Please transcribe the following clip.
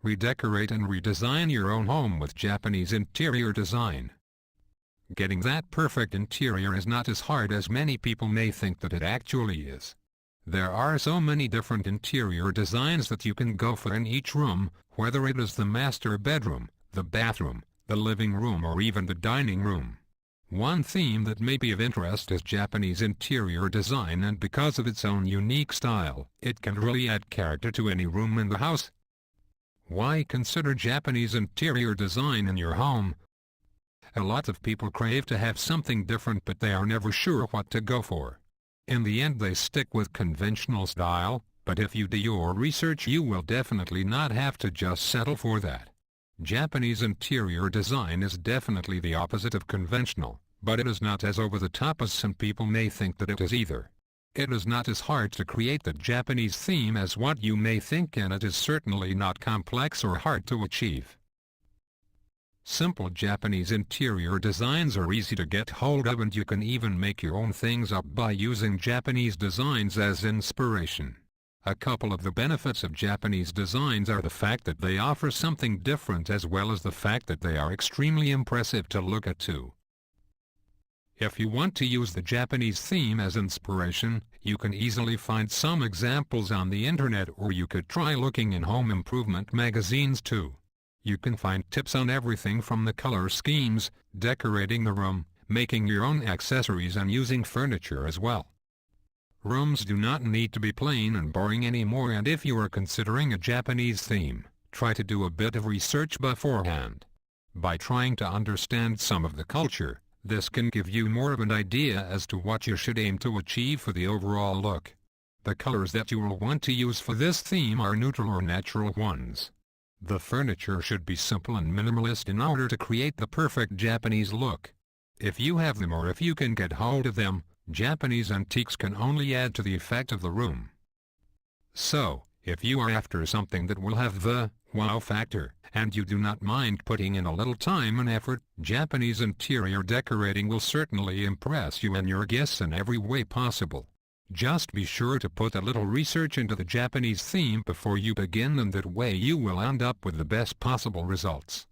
Redecorate and redesign your own home with Japanese interior design. Getting that perfect interior is not as hard as many people may think that it actually is. There are so many different interior designs that you can go for in each room, whether it is the master bedroom, the bathroom, the living room, or even the dining room. One theme that may be of interest is Japanese interior design, and because of its own unique style, it can really add character to any room in the house. Why consider Japanese interior design in your home? A lot of people crave to have something different, but they are never sure what to go for. In the end they stick with conventional style, but if you do your research you will definitely not have to just settle for that. Japanese interior design is definitely the opposite of conventional, but it is not as over the top as some people may think that it is either. It is not as hard to create the Japanese theme as what you may think, and it is certainly not complex or hard to achieve. Simple Japanese interior designs are easy to get hold of, and you can even make your own things up by using Japanese designs as inspiration. A couple of the benefits of Japanese designs are the fact that they offer something different, as well as the fact that they are extremely impressive to look at too. If you want to use the Japanese theme as inspiration, you can easily find some examples on the internet, or you could try looking in home improvement magazines too. You can find tips on everything from the color schemes, decorating the room, making your own accessories, and using furniture as well. Rooms do not need to be plain and boring anymore, and if you are considering a Japanese theme, try to do a bit of research beforehand. By trying to understand some of the culture, this can give you more of an idea as to what you should aim to achieve for the overall look. The colors that you will want to use for this theme are neutral or natural ones. The furniture should be simple and minimalist in order to create the perfect Japanese look. If you have them, or if you can get hold of them, Japanese antiques can only add to the effect of the room. So, if you are after something that will have the wow factor, and you do not mind putting in a little time and effort, Japanese interior decorating will certainly impress you and your guests in every way possible. Just be sure to put a little research into the Japanese theme before you begin, and that way you will end up with the best possible results.